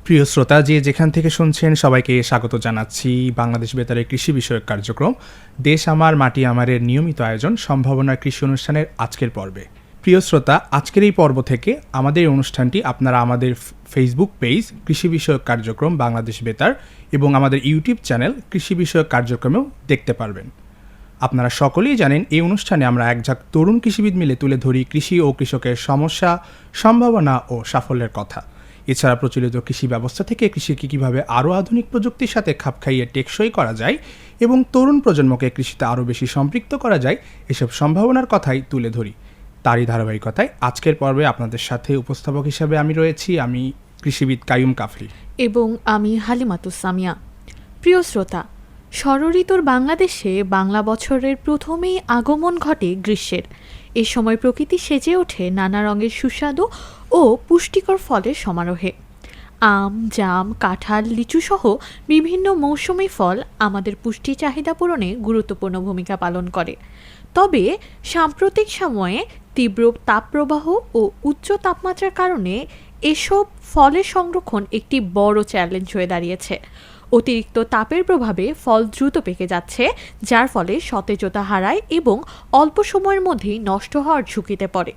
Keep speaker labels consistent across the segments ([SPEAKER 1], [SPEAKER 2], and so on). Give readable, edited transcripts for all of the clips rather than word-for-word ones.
[SPEAKER 1] প্রিয় শ্রোতা, যে যেখান থেকে শুনছেন সবাইকে স্বাগত জানাচ্ছি বাংলাদেশ বেতারের কৃষি বিষয়ক কার্যক্রম দেশ আমার মাটি আমারের নিয়মিত আয়োজন সম্ভাবনা কৃষি অনুষ্ঠানের আজকের পর্বে। প্রিয় শ্রোতা, আজকের এই পর্ব থেকে আমাদের এই অনুষ্ঠানটি আপনারা আমাদের ফেসবুক পেজ কৃষি বিষয়ক কার্যক্রম বাংলাদেশ বেতার এবং আমাদের ইউটিউব চ্যানেল কৃষি বিষয়ক কার্যক্রমেও দেখতে পারবেন। আপনারা সকলেই জানেন, এই অনুষ্ঠানে আমরা একঝাঁক তরুণ কৃষিবিদ মিলে তুলে ধরি কৃষি ও কৃষকের সমস্যা, সম্ভাবনা ও সাফল্যের কথা। এছাড়া প্রচলিত কৃষি ব্যবস্থা থেকে কৃষিকে কীভাবে আরও আধুনিক প্রযুক্তির সাথে খাপ খাইয়ে টেকসই করা যায় এবং তরুণ প্রজন্মকে কৃষিতে আরও বেশি সম্পৃক্ত করা যায়, এসব সম্ভাবনার কথাই তুলে ধরি। তারই ধারাবাহিকতায় আজকের পর্বে আপনাদের সাথে উপস্থাপক হিসাবে আমি কৃষিবিদ কাইয়ুম কাফরি
[SPEAKER 2] এবং আমি হালিমাতুস সামিয়া। প্রিয় শ্রোতা, ষড়ঋতুর বাংলাদেশে বাংলা বছরের প্রথমেই আগমন ঘটে গ্রীষ্মের। এ সময় প্রকৃতি সেজে ওঠে নানা রঙের সুস্বাদু ও পুষ্টিকর ফলের সমারোহে। আম, জাম, কাঁঠাল, লিচু সহ বিভিন্ন মৌসুমী ফল আমাদের পুষ্টি চাহিদা পূরণে গুরুত্বপূর্ণ ভূমিকা পালন করে। তবে সাম্প্রতিক সময়ে তীব্র তাপপ্রবাহ ও উচ্চ তাপমাত্রার কারণে এসব ফলের সংরক্ষণ একটি বড় চ্যালেঞ্জ হয়ে দাঁড়িয়েছে। অতিরিক্ত তাপের প্রভাবে ফল দ্রুত পেকে যাচ্ছে, যার ফলে সতেজতা হারায় এবং অল্প সময়ের মধ্যেই নষ্ট হওয়ার ঝুঁকিতে পড়ে।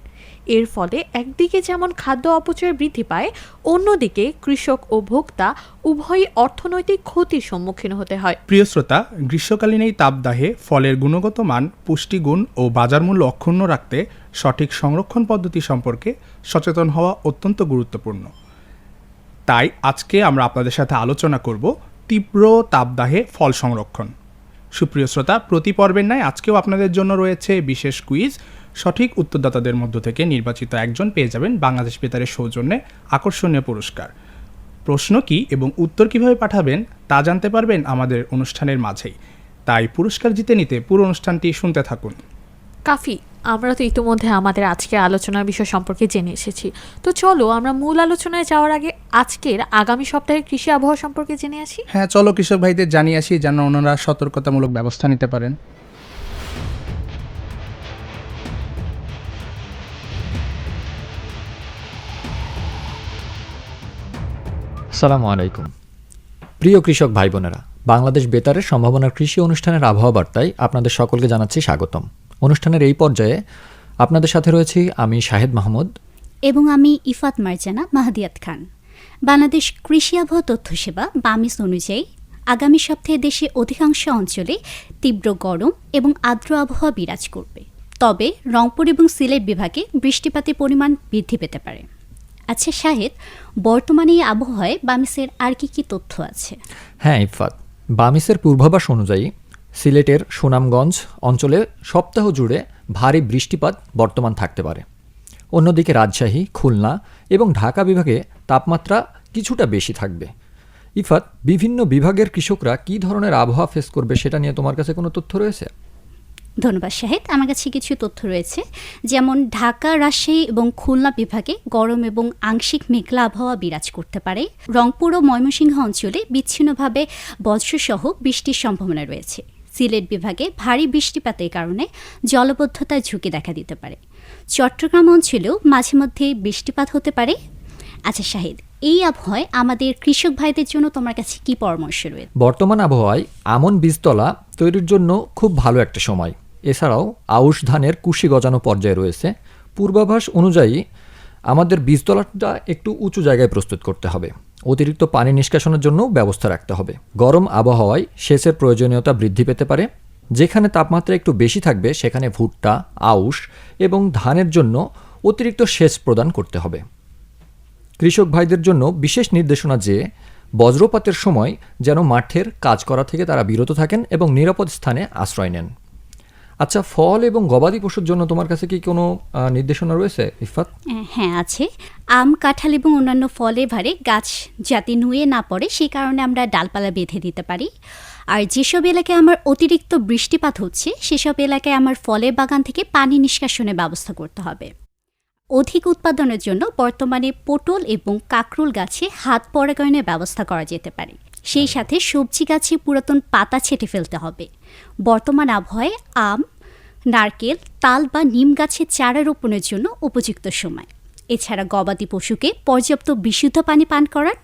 [SPEAKER 2] এর ফলে একদিকে যেমন খাদ্য অপচয় বৃদ্ধি পায়, অন্যদিকে কৃষক ও ভোক্তা উভয়ই অর্থনৈতিক ক্ষতির সম্মুখীন হতে হয়।
[SPEAKER 1] প্রিয় শ্রোতা, গ্রীষ্মকালীন এই তাপদাহে ফলের গুণগত মান, পুষ্টিগুণ ও বাজার মূল্য অক্ষুণ্ণ রাখতে সঠিক সংরক্ষণ পদ্ধতি সম্পর্কে সচেতন হওয়া অত্যন্ত গুরুত্বপূর্ণ। তাই আজকে আমরা আপনাদের সাথে আলোচনা করব তীব্র তাপদাহে ফল সংরক্ষণ। সুপ্রিয় শ্রোতা, প্রতি পর্বের ন্যায় আজকেও আপনাদের জন্য রয়েছে বিশেষ কুইজ। সঠিক উত্তরদাতাদের মধ্য থেকে নির্বাচিত একজন পেয়ে যাবেন বাংলাদেশ বেতারের সৌজন্যে আকর্ষণীয় পুরস্কার। প্রশ্ন কি এবং উত্তর কিভাবে পাঠাবেন তা জানতে পারবেন আমাদের অনুষ্ঠানের মাঝেই। তাই পুরস্কার জিতে নিতে পুরো অনুষ্ঠানটি শুনতে থাকুন।
[SPEAKER 2] কাফি, আমরা তো ইতিমধ্যে আমাদের আজকের আলোচনার বিষয় সম্পর্কে জেনে এসেছি। তো চলো আমরা মূল আলোচনায় যাওয়ার আগে আজকের আগামী সপ্তাহের কৃষি আবহাওয়া সম্পর্কে জেনে আসি।
[SPEAKER 1] হ্যাঁ, চলো কৃষক ভাইদের জানিয়ে আসি যেন ওনারা সতর্কতামূলক ব্যবস্থা নিতে পারেন।
[SPEAKER 3] আসসালামু আলাইকুম। প্রিয় কৃষক ভাই বোনেরা, বাংলাদেশ বেতারের সম্ভাবনার কৃষি অনুষ্ঠানের আবহাওয়া বার্তায় আপনাদের সকলকে জানাচ্ছি স্বাগতম। অনুষ্ঠানের এই পর্যায়ে আপনাদের সাথে রয়েছি আমি শাহেদ মাহমুদ
[SPEAKER 4] এবং আমি ইফাত মার্জানা মাহাদিয়াত খান। বাংলাদেশ কৃষি আবহাওয়া তথ্য সেবা বামিস অনুযায়ী আগামী সপ্তাহে দেশের অধিকাংশ অঞ্চলে তীব্র গরম এবং আর্দ্র আবহাওয়া বিরাজ করবে। তবে রংপুর এবং সিলেট বিভাগে বৃষ্টিপাতের পরিমাণ বৃদ্ধি পেতে পারে। আচ্ছা শাহেদ, বর্তমানে এই আবহাওয়ায় বামিসের আর কি তথ্য আছে?
[SPEAKER 3] হ্যাঁ ইফাত, বামিসের পূর্বাভাস অনুযায়ী সিলেটের সুনামগঞ্জ অঞ্চলে সপ্তাহ জুড়ে ভারী বৃষ্টিপাত বর্তমান থাকতে পারে। অন্যদিকে রাজশাহী, খুলনা এবং ঢাকা বিভাগে তাপমাত্রা কিছুটা বেশি থাকবে। ইফাত, বিভিন্ন বিভাগের কৃষকরা কী ধরনের আবহাওয়া ফেস করবে সেটা নিয়ে তোমার কাছে কোনো তথ্য রয়েছে?
[SPEAKER 4] ধন্যবাদ শাহেদ, আমার কাছে কিছু তথ্য রয়েছে। যেমন ঢাকা, রাজশাহী এবং খুলনা বিভাগে গরম এবং আংশিক মেঘলা আবহাওয়া বিরাজ করতে পারে। রংপুর ও ময়মনসিংহ অঞ্চলে বিচ্ছিন্নভাবে বজ্রসহ বৃষ্টির সম্ভাবনা রয়েছে। সিলেট বিভাগে ভারী বৃষ্টিপাতের কারণে জলবদ্ধতার ঝুঁকি দেখা দিতে পারে। চট্টগ্রাম অঞ্চলেও মাঝে মধ্যে বৃষ্টিপাত হতে পারে। আচ্ছা শাহেদ, এই আবহাওয়ায় আমাদের কৃষক ভাইদের জন্য তোমার কাছে কি পরামর্শ রয়েছে?
[SPEAKER 3] বর্তমান আবহাওয়ায় আমন বীজতলা তৈরির জন্য খুব ভালো একটা সময়। এছাড়াও আউশ ধানের কুশি গজানো পর্যায়ে রয়েছে। পূর্বাভাস অনুযায়ী আমাদের বীজতলাটা একটু উঁচু জায়গায় প্রস্তুত করতে হবে। অতিরিক্ত পানি নিষ্কাশনের জন্য ব্যবস্থা রাখতে হবে। গরম আবহাওয়ায় সেচের প্রয়োজনীয়তা বৃদ্ধি পেতে পারে। যেখানে তাপমাত্রা একটু বেশি থাকবে সেখানে ভুট্টা, আউশ এবং ধানের জন্য অতিরিক্ত সেচ প্রদান করতে হবে। কৃষক ভাইদের জন্য বিশেষ নির্দেশনা যে বজ্রপাতের সময় যেন মাঠের কাজ করা থেকে তারা বিরত থাকেন এবং নিরাপদ স্থানে আশ্রয় নেন। আচ্ছা, ফল এবং গবাদি পশুর জন্য তোমার কাছে কি কোনো নির্দেশনা রয়েছে ইফাত?
[SPEAKER 4] হ্যাঁ আছে। আম, কাঁঠাল এবং অন্যান্য ফলে ভারে গাছ যাতে নুয়ে না পড়ে সেই কারণে আমরা ডালপালা বেঁধে দিতে পারি। আর যেসব এলাকায় আমার অতিরিক্ত বৃষ্টিপাত হচ্ছে সেসব এলাকায় আমার ফলের বাগান থেকে পানি নিষ্কাশনের ব্যবস্থা করতে হবে। অধিক উৎপাদনের জন্য বর্তমানে পটল এবং কাঁকরোল গাছে হাত পরাগায়নের ব্যবস্থা করা যেতে পারে। সেই সাথে সবজি গাছে পুরাতন পাতা ছেঁটে ফেলতে হবে। বর্তমান আবহাওয়ায় আম, নারকেল, তাল বা নিম গাছের চারা রোপণের জন্য উপযুক্ত সময়। এছাড়া গবাদি পশুকে পর্যাপ্ত বিশুদ্ধ পানি পান করান,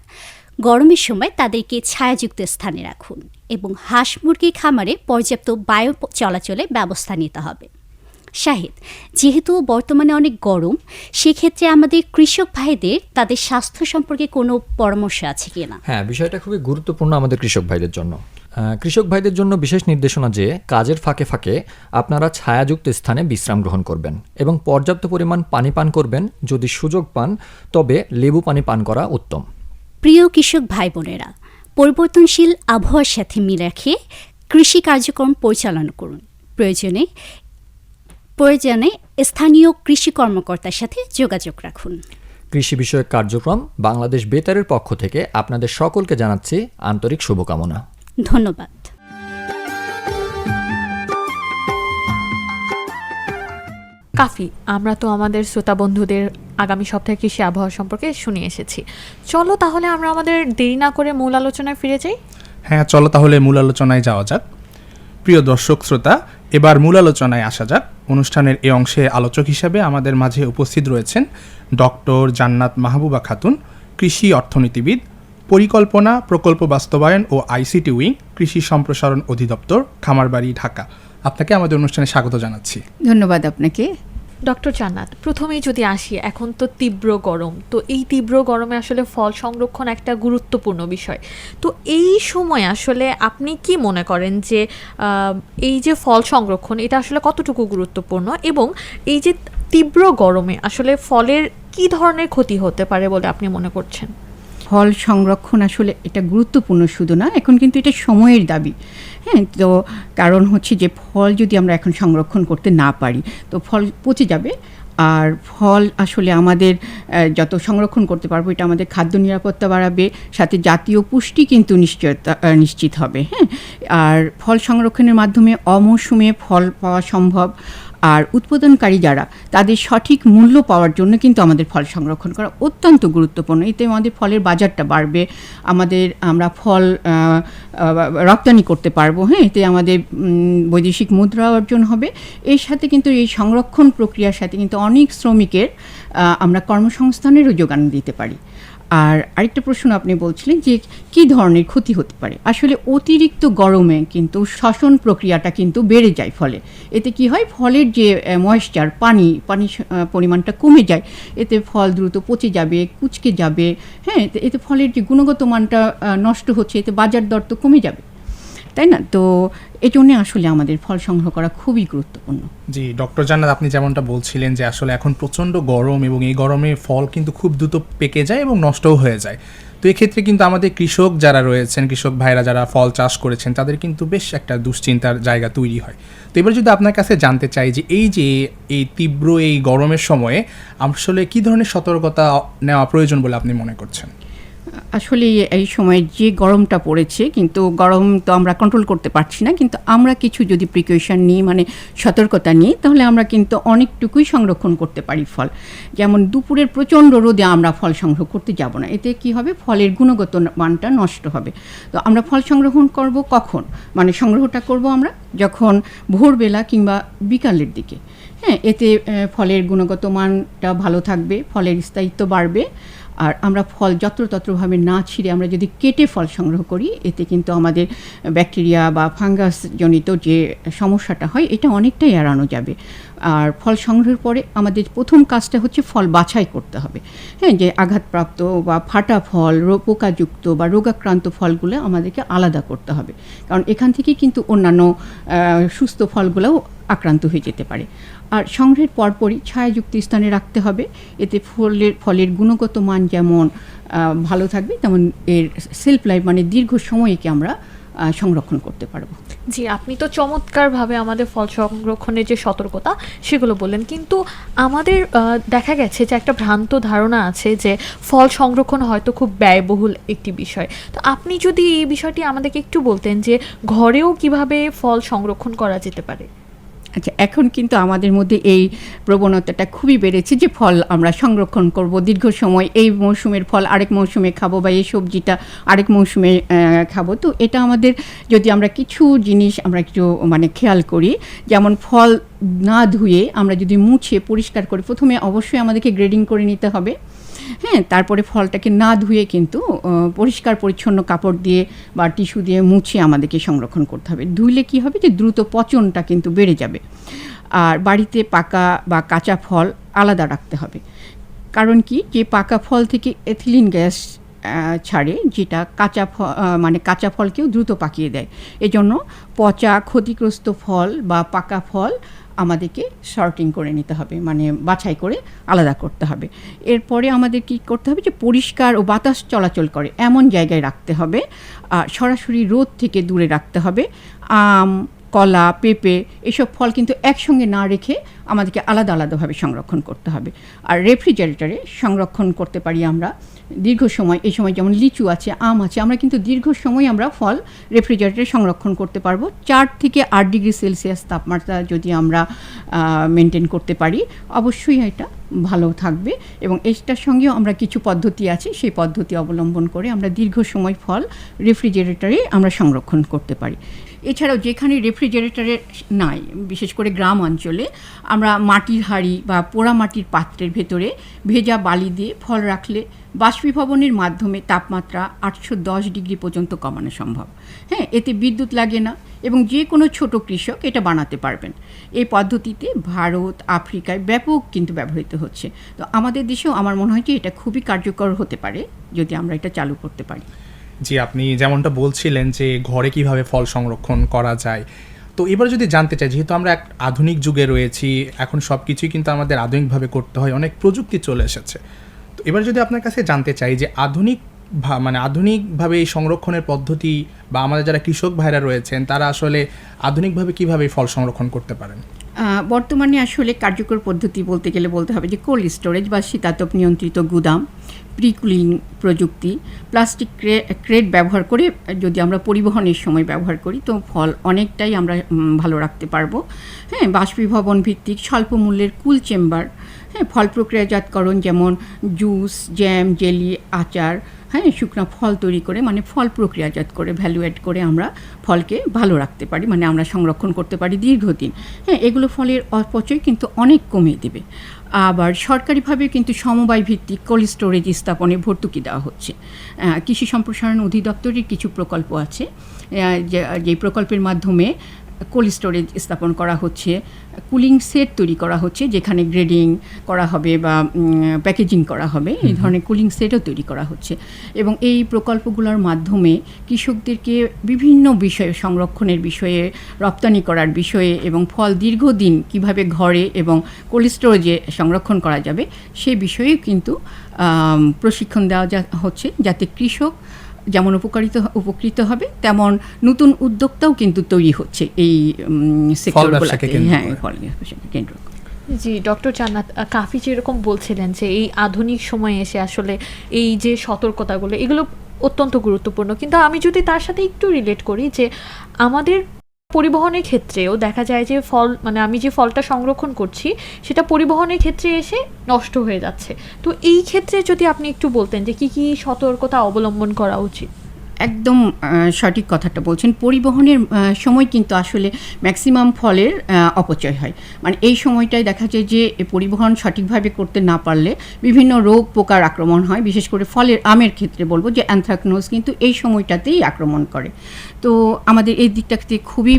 [SPEAKER 4] গরমের সময় তাদেরকে ছায়াযুক্ত স্থানে রাখুন এবং হাঁস মুরগির খামারে পর্যাপ্ত বায়ু চলাচলের ব্যবস্থা নিতে হবে। শাহিদ, যেহেতু বর্তমানে অনেক গরম, সেক্ষেত্রে আমাদের কৃষক ভাইদের তাদের স্বাস্থ্য সম্পর্কে কোনো পরামর্শ আছে কিনা?
[SPEAKER 3] হ্যাঁ, বিষয়টা খুবই গুরুত্বপূর্ণ আমাদের কৃষক ভাইদের জন্য। কৃষক ভাইদের জন্য বিশেষ নির্দেশনা যে কাজের ফাঁকে ফাঁকে আপনারা ছায়াযুক্ত স্থানে বিশ্রাম গ্রহণ করবেন এবং পর্যাপ্ত পরিমাণ পানি পান করবেন। যদি সুযোগ পান তবে লেবু পানি পান করা উত্তম।
[SPEAKER 4] প্রিয় কৃষক ভাই বোনেরা, পরিবর্তনশীল আবহাওয়ার সাথে মিল রেখে কৃষি কার্যক্রম পরিচালনা করুন। প্রয়োজনে স্থানীয় কৃষি কর্মকর্তার সাথে যোগাযোগ রাখুন।
[SPEAKER 3] কৃষি বিষয়ক কার্যক্রম বাংলাদেশ বেতারের পক্ষ থেকে আপনাদের সকলকে জানাচ্ছি আন্তরিক শুভকামনা।
[SPEAKER 4] ধন্যবাদ।
[SPEAKER 2] কাফি, আমরা তো আমাদের শ্রোতা বন্ধুদের আগামী সপ্তাহে কৃষি আবহাওয়া সম্পর্কে শুনে এসেছি। চলো তাহলে আমরা আমাদের দেরি না করে মূল আলোচনায় ফিরে যাই।
[SPEAKER 1] হ্যাঁ, চলো তাহলে মূল আলোচনায় যাওয়া যাক। প্রিয় দর্শক শ্রোতা, এবার মূল আলোচনায় আসা যাক। অনুষ্ঠানের এই অংশে আলোচক হিসাবে আমাদের মাঝে উপস্থিত রয়েছেন ডক্টর জান্নাত মাহবুবা খাতুন, কৃষি অর্থনীতিবিদ, পরিকল্পনা, প্রকল্প বাস্তবায়ন ও আইসিটি উইং, কৃষি সম্প্রসারণ অধিদপ্তর, খামারবাড়ি, ঢাকা। আপনাকে আমাদের অনুষ্ঠানে স্বাগত জানাচ্ছি।
[SPEAKER 5] ধন্যবাদ আপনাকে।
[SPEAKER 2] ডক্টর জান্নাত, প্রথমেই যদি আসি, এখন তো তীব্র গরম, তো এই তীব্র গরমে আসলে ফল সংরক্ষণ একটা গুরুত্বপূর্ণ বিষয়। তো এই সময় আসলে আপনি কি মনে করেন যে এই যে ফল সংরক্ষণ, এটা আসলে কতটুকু গুরুত্বপূর্ণ, এবং এই যে তীব্র গরমে আসলে ফলের কি ধরনের ক্ষতি হতে পারে বলে আপনি মনে করছেন?
[SPEAKER 5] ফল সংরক্ষণ আসলে এটা গুরুত্বপূর্ণ শুধু না, এখন কিন্তু এটা সময়ের দাবি। হ্যাঁ, তো কারণ হচ্ছে যে ফল যদি আমরা এখন সংরক্ষণ করতে না পারি তো ফল পচে যাবে। আর ফল আসলে আমাদের যত সংরক্ষণ করতে পারবো এটা আমাদের খাদ্য নিরাপত্তা বাড়াবে, সাথে জাতীয় পুষ্টি কিন্তু নিশ্চিত হবে। হ্যাঁ, আর ফল সংরক্ষণের মাধ্যমে অমৌসুমে ফল পাওয়া সম্ভব। আর উৎপাদনকারী যারা, তাদের সঠিক মূল্য পাওয়ার জন্য কিন্তু আমাদের ফল সংরক্ষণ করা অত্যন্ত গুরুত্বপূর্ণ। এতে আমাদের ফলের বাজারটা বাড়বে, আমরা ফল রপ্তানি করতে পারবো। হ্যাঁ, এতে আমাদের বৈদেশিক মুদ্রা অর্জন হবে। এর সাথে কিন্তু এই সংরক্ষণ প্রক্রিয়ার সাথে কিন্তু অনেক শ্রমিকের আমরা কর্মসংস্থানেরও যোগান দিতে পারি। আর আরেকটা প্রশ্ন আপনি বলছিলেন যে কী ধরনের ক্ষতি হতে পারে। আসলে অতিরিক্ত গরমে কিন্তু শ্বসন প্রক্রিয়াটা কিন্তু বেড়ে যায় ফলে। এতে কি হয়, ফলের যে ময়েশ্চার, পানি পরিমাণটা কমে যায়। এতে ফল দ্রুত পচে যাবে, কুঁচকে যাবে। হ্যাঁ, এতে ফলের যে গুণগত মানটা নষ্ট হচ্ছে, এতে বাজার দর তো কমে যাবে, তাই না? তো এই জন্য আসলে আমাদের ফল সংগ্রহ করা খুবই গুরুত্বপূর্ণ।
[SPEAKER 1] জি ডক্টর জান্নাত, আপনি যেমনটা বলছিলেন যে আসলে এখন প্রচণ্ড গরম এবং এই গরমে ফল কিন্তু খুব দ্রুত পেকে যায় এবং নষ্টও হয়ে যায়। তো এক্ষেত্রে কিন্তু আমাদের কৃষক যারা রয়েছেন, কৃষক ভাইরা যারা ফল চাষ করেছেন, তাদের কিন্তু বেশ একটা দুশ্চিন্তার জায়গা তৈরি হয়। তো এবার যদি আপনার কাছে জানতে চাই যে এই তীব্র এই গরমের সময়ে আসলে কী ধরনের সতর্কতা নেওয়া প্রয়োজন বলে আপনি মনে করছেন?
[SPEAKER 5] আসলে এই সময় যে গরমটা পড়েছে, কিন্তু গরম তো আমরা কন্ট্রোল করতে পারছি না, কিন্তু আমরা কিছু যদি প্রিকশন নিই, মানে সতর্কতা নিই, তাহলে আমরা কিন্তু অনেকটুকুই সংরক্ষণ করতে পারি ফল। যেমন দুপুরের প্রচণ্ড রোদে আমরা ফল সংগ্রহ করতে যাব না, এতে কি হবে, ফলের গুণগত মানটা নষ্ট হবে। তো আমরা ফল সংরক্ষণ করব কখন, মানে সংগ্রহটা করব আমরা যখন ভোরবেলা কিংবা বিকালের দিকে। হ্যাঁ, এতে ফলের গুণগত মানটা ভালো থাকবে, ফলের স্থায়িত্ব বাড়বে। আর আমরা ফল যত্রতত্রভাবে না ছিঁড়ে আমরা যদি কেটে ফল সংগ্রহ করি, এতে কিন্তু আমাদের ব্যাকটেরিয়া বা ফাঙ্গাস জনিত যে সমস্যাটা হয় এটা অনেকটাই এড়ানো যাবে। আর ফল সংগ্রহের পরে আমাদের প্রথম কাজটা হচ্ছে ফল বাছাই করতে হবে। হ্যাঁ, যে আঘাতপ্রাপ্ত বা ফাটা ফল, পোকাযুক্ত বা রোগাক্রান্ত ফলগুলো আমাদেরকে আলাদা করতে হবে, কারণ এখান থেকে কিন্তু অন্যান্য সুস্থ ফলগুলোও আক্রান্ত হয়ে যেতে পারে। আর সংগ্রহের পরপরই ছায়াযুক্ত স্থানে রাখতে হবে। এতে ফলের গুণগত মান যেমন ভালো থাকবে, তেমন এর সেলফ লাইফ মানে দীর্ঘ সময়কে আমরা সংরক্ষণ করতে পারবো।
[SPEAKER 2] জি, আপনি তো চমৎকারভাবে আমাদের ফল সংরক্ষণের যে সতর্কতা সেগুলো বললেন, কিন্তু আমাদের দেখা গেছে যে একটা ভ্রান্ত ধারণা আছে যে ফল সংরক্ষণ হয়তো খুব ব্যয়বহুল একটি বিষয়। তো আপনি যদি এই বিষয়টি আমাদেরকে একটু বলতেন যে ঘরেও কিভাবে ফল সংরক্ষণ করা যেতে পারে।
[SPEAKER 5] আচ্ছা, এখন কিন্তু আমাদের মধ্যে এই প্রবণতাটা খুবই বেড়েছে যে ফল আমরা সংরক্ষণ করব দীর্ঘ সময়, এই মৌসুমের ফল আরেক মৌসুমে খাবো বা এই সবজিটা আরেক মৌসুমে খাবো। তো এটা আমাদের যদি আমরা কিছু জিনিস আমরা একটু মানে খেয়াল করি, যেমন ফল না ধুয়ে আমরা যদি মুছে পরিষ্কার করি, প্রথমে অবশ্যই আমাদেরকে গ্রেডিং করে নিতে হবে। হ্যাঁ, তারপরে ফলটাকে না ধুয়ে কিন্তু পরিষ্কার পরিচ্ছন্ন কাপড় দিয়ে বা টিস্যু দিয়ে মুছে আমাদেরকে সংরক্ষণ করতে হবে। ধুইলে কি হবে যে দ্রুত পচনটা কিন্তু বেড়ে যাবে। আর বাড়িতে পাকা বা কাঁচা ফল আলাদা রাখতে হবে। কারণ কি, যে পাকা ফল থেকে এথিলিন গ্যাস ছাড়ে, যেটা কাঁচা ফলকেও দ্রুত পাকিয়ে দেয়। এজন্য পচা ক্ষতিগ্রস্ত ফল বা পাকা ফল আমাদেরকে সর্টিং করে নিতে হবে, মানে বাছাই করে আলাদা করতে হবে। এরপরে আমাদের কি করতে হবে, যে পরিষ্কার ও বাতাস চলাচল করে এমন জায়গায় রাখতে হবে। আর সরাসরি রোদ থেকে দূরে রাখতে হবে। আম, কলা, পেঁপে এসব ফল কিন্তু একসঙ্গে না রেখে আমাদেরকে আলাদা আলাদাভাবে সংরক্ষণ করতে হবে। আর রেফ্রিজারেটরে সংরক্ষণ করতে পারি আমরা দীর্ঘ সময়। এই সময় যেমন লিচু আছে, আম আছে, আমরা কিন্তু দীর্ঘ সময় আমরা ফল রেফ্রিজারেটরে সংরক্ষণ করতে পারবো। 4 থেকে 8 ডিগ্রি সেলসিয়াস তাপমাত্রা যদি আমরা মেনটেন করতে পারি, অবশ্যই এটা ভালো থাকবে। এবং এটার সঙ্গেও আমরা কিছু পদ্ধতি আছে, সেই পদ্ধতি অবলম্বন করে আমরা দীর্ঘ সময় ফল রেফ্রিজারেটরে আমরা সংরক্ষণ করতে পারি। এছাড়াও যেখানে রেফ্রিজারেটরে নাই, বিশেষ করে গ্রাম অঞ্চলে, আমরা মাটির হাঁড়ি বা পোড়া মাটির পাত্রের ভেতরে ভেজা বালি দিয়ে ফল রাখলে বাষ্পীভবনের মাধ্যমে তাপমাত্রা 810 ডিগ্রি পর্যন্ত কমানো সম্ভব। হ্যাঁ, এতে বিদ্যুৎ লাগে না এবং যে কোনো ছোট কৃষক এটা বানাতে পারবেন। এই পদ্ধতিতে ভারত, আফ্রিকায় ব্যাপক কিন্তু ব্যবহৃত হচ্ছে। তো আমাদের দেশেও আমার মনে হয় যে এটা খুবই কার্যকর হতে পারে যদি আমরা এটা চালু করতে পারি।
[SPEAKER 1] জি, আপনি যেমনটা বলছিলেন যে ঘরে কিভাবে ফল সংরক্ষণ করা যায়, তো এবার যদি জানতে চাই, যেহেতু আমরা এক আধুনিক যুগে রয়েছি, এখন সব কিছুই কিন্তু আমাদের আধুনিকভাবে করতে হয়, অনেক প্রযুক্তি চলে এসেছে। তো এবার যদি আপনার কাছে জানতে চাই যে আধুনিকভাবে এই সংরক্ষণের পদ্ধতি বা আমাদের যারা কৃষক ভাইরা রয়েছেন তারা আসলে আধুনিকভাবে কিভাবে ফল সংরক্ষণ করতে পারেন?
[SPEAKER 5] বর্তমানে আসলে কার্যকর পদ্ধতি বলতে গেলে বলতে হবে যে কোল্ড স্টোরেজ বা শীতাতপ নিয়ন্ত্রিত গুদাম, প্রিকুলিং প্রযুক্তি, প্লাস্টিক ক্রেট ব্যবহার করে যদি আমরা পরিবহনের সময় ব্যবহার করি তো ফল অনেকটাই আমরা ভালো রাখতে পারবো। হ্যাঁ, বাষ্পীভবন ভিত্তিক স্বল্প মূল্যের কুল চেম্বার, হ্যাঁ, ফল প্রক্রিয়াজাতকরণ যেমন জুস, জ্যাম, জেলি, আচার, হ্যাঁ, শুকনো ফল তৈরি করে মানে ফল প্রক্রিয়াজাত করে ভ্যালু অ্যাড করে আমরা ফলকে ভালো রাখতে পারি, মানে আমরা সংরক্ষণ করতে পারি দীর্ঘদিন। হ্যাঁ, এগুলো ফলের অপচয় কিন্তু অনেক কমিয়ে দেবে। আবার সরকারিভাবে কিন্তু সমবায় ভিত্তিক কোল্ড স্টোরেজ স্থাপনে ভর্তুকি দেওয়া হচ্ছে। কৃষি সম্প্রসারণ অধিদপ্তরের কিছু প্রকল্প আছে, যে প্রকল্পের মাধ্যমে কোল্ড স্টোরেজ স্থাপন করা হচ্ছে, কুলিং সেট তৈরি করা হচ্ছে, যেখানে গ্রেডিং করা হবে বা প্যাকেজিং করা হবে, এই ধরনের কুলিং সেটও তৈরি করা হচ্ছে। এবং এই প্রকল্পগুলোর মাধ্যমে কৃষকদেরকে বিভিন্ন বিষয়ে, সংরক্ষণের বিষয়ে, রপ্তানি করার বিষয়ে এবং ফল দীর্ঘদিন কিভাবে ঘরে এবং কোল্ড স্টোরেজে সংরক্ষণ করা যাবে সেই বিষয়েও কিন্তু প্রশিক্ষণ দেওয়া হচ্ছে, যাতে কৃষক যেমন উপকৃত হবে তেমন নতুন উদ্যোক্তাও কিন্তু তৈরি হচ্ছে এই সেক্টরগুলোতে। হ্যাঁ, ফল ব্যবসাকে কেন্দ্র।
[SPEAKER 2] জি, ডক্টর জান্নাত কাফি যেরকম বলছিলেন যে এই আধুনিক সময়ে এসে আসলে এই যে সতর্কতাগুলো এগুলো অত্যন্ত গুরুত্বপূর্ণ, কিন্তু আমি যদি তার সাথে একটু রিলেট করি যে আমাদের পরিবহনের ক্ষেত্রেও দেখা যায় যে ফল, মানে আমি যে ফলটা সংরক্ষণ করছি সেটা পরিবহনের ক্ষেত্রে এসে নষ্ট হয়ে যাচ্ছে। তো এই ক্ষেত্রে যদি আপনি একটু বলতেন যে কি কি সতর্কতা অবলম্বন করা উচিত?
[SPEAKER 5] একদম সঠিক কথাটা বলছেন। পরিবহনের সময় কিন্তু আসলে ম্যাক্সিমাম ফলের অপচয় হয়। মানে এই সময়টায় দেখা যায় যে পরিবহন সঠিকভাবে করতে না পারলে বিভিন্ন রোগ পোকার আক্রমণ হয়। বিশেষ করে ফলের, আমের ক্ষেত্রে বলবো যে অ্যানথ্রাকনোজ কিন্তু এই সময়টাতেই আক্রমণ করে। তো আমাদের এই দিকটাতে খুবই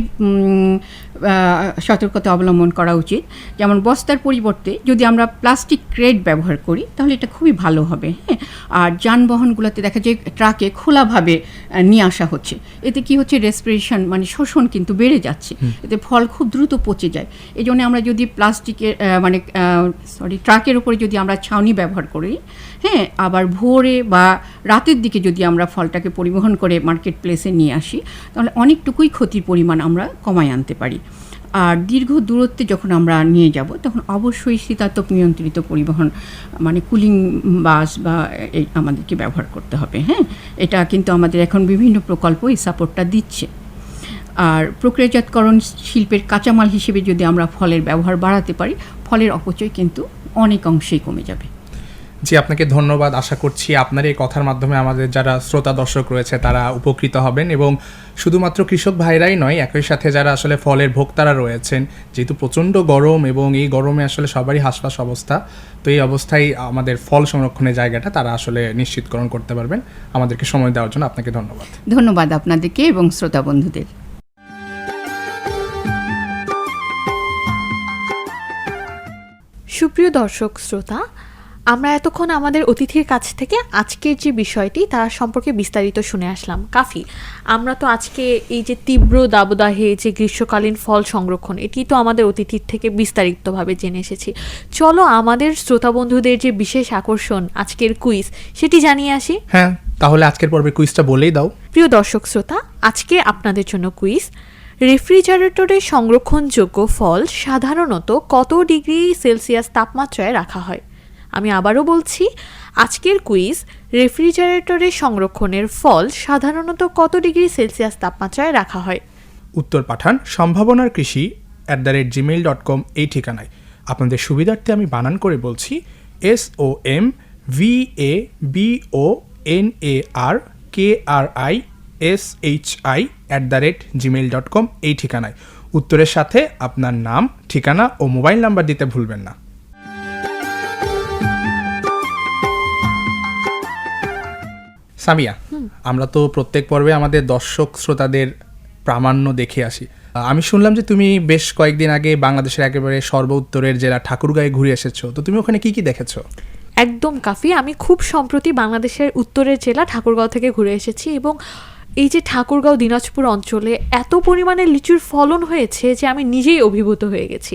[SPEAKER 5] সতর্কতা অবলম্বন করা উচিত। যেমন বস্তার পরিবর্তে যদি আমরা প্লাস্টিক ক্রেট ব্যবহার করি তাহলে এটা খুবই ভালো হবে। হ্যাঁ, আর যানবাহনগুলোতে দেখা যায় ট্রাকে খোলাভাবে নিয়ে আসা হচ্ছে, এতে কি হচ্ছে, রেসপিরেশন মানে শোষণ কিন্তু বেড়ে যাচ্ছে, এতে ফল খুব দ্রুত পচে যায়। এই জন্য আমরা যদি প্লাস্টিকের ট্রাকের উপরে যদি আমরা ছাউনি ব্যবহার করি, হ্যাঁ, আবার ভোরে বা রাতের দিকে যদি আমরা ফলটাকে পরিবহন করে মার্কেট প্লেসে নিয়ে আসি তাহলে অনেকটুকুই ক্ষতির পরিমাণ আমরা কমায় আনতে পারি। আর দীর্ঘ দূরত্বে যখন আমরা নিয়ে যাব তখন অবশ্যই শীতাতপ নিয়ন্ত্রিত পরিবহন মানে কুলিং বাস বা এই আমাদেরকে ব্যবহার করতে হবে। হ্যাঁ, এটা কিন্তু আমাদের এখন বিভিন্ন প্রকল্প এই সাপোর্টটা দিচ্ছে। আর প্রক্রিয়াজাতকরণ শিল্পের কাঁচামাল হিসেবে যদি আমরা ফলের ব্যবহার বাড়াতে পারি ফলের অপচয় কিন্তু অনেক অংশেই কমে যাবে।
[SPEAKER 1] জি, আপনাকে ধন্যবাদ। আশা করছি আপনার এই কথার মাধ্যমে আমাদের যারা শ্রোতা দর্শক রয়েছে তারা উপকৃত হবেন, এবং শুধুমাত্র কৃষক ভাইরাই নয়, একই সাথে যারা আসলে ফলের ভোক্তারা রয়েছেন, যেহেতু প্রচণ্ড গরম এবং এই গরমে আসলে সবারই হাসফাস অবস্থা, তো এই অবস্থায় আমাদের ফল সংরক্ষণের জায়গাটা তারা আসলে নিশ্চিতকরণ করতে পারবেন। আমাদেরকে সময় দেওয়ার জন্য আপনাকে ধন্যবাদ।
[SPEAKER 5] ধন্যবাদ আপনাদেরকে এবং শ্রোতা বন্ধুদের।
[SPEAKER 2] সুপ্রিয় দর্শক শ্রোতা, আমরা এতক্ষণ আমাদের অতিথির কাছ থেকে আজকের যে বিষয়টি তার সম্পর্কে বিস্তারিত শুনে আসলাম। কাফি, আমরা তো আজকে এই যে তীব্র দাবদাহে যে গ্রীষ্মকালীন ফল সংরক্ষণ, এটি তো আমাদের অতিথির থেকে বিস্তারিতভাবে জেনে এসেছি। চলো আমাদের শ্রোতা বন্ধুদের যে বিশেষ আকর্ষণ আজকের কুইজ, সেটি জানিয়ে আসি।
[SPEAKER 1] হ্যাঁ, তাহলে আজকের পর্বে কুইজটা বলেই দাও।
[SPEAKER 2] প্রিয় দর্শক শ্রোতা, আজকে আপনাদের জন্য কুইজ। রেফ্রিজারেটরে সংরক্ষণযোগ্য ফল সাধারণত কত ডিগ্রি সেলসিয়াস তাপমাত্রায় রাখা হয়? আমি আবারও বলছি, আজকের কুইজ, রেফ্রিজারেটরে সংরক্ষণের ফল সাধারণত কত ডিগ্রি সেলসিয়াস তাপমাত্রায় রাখা হয়?
[SPEAKER 1] উত্তর পাঠান সম্ভাবনার কৃষি @gmail.com এই ঠিকানায়। আপনাদের সুবিধার্থে আমি বানান করে বলছি, SOMVABONARKRISHI@gmail.com এই ঠিকানায়। উত্তরের সাথে আপনার নাম, ঠিকানা ও মোবাইল নাম্বার দিতে ভুলবেন না। সামিয়া, আমরা তো প্রত্যেক পর্বে আমাদের দর্শক শ্রোতাদের প্রামাণ্য দেখে আসি। আমি শুনলাম যে তুমি বেশ কয়েকদিন আগে বাংলাদেশের একেবারে সর্বোত্তরের জেলা ঠাকুরগাঁয়ে ঘুরে এসেছো, তো তুমি ওখানে কি কি দেখেছো?
[SPEAKER 2] একদম কাফি, আমি খুব সম্প্রতি বাংলাদেশের উত্তরের জেলা ঠাকুরগাঁও থেকে ঘুরে এসেছি, এবং এই যে ঠাকুরগাঁও দিনাজপুর অঞ্চলে এত পরিমাণে লিচুর ফলন হয়েছে যে আমি নিজেই অভিভূত হয়ে গেছি।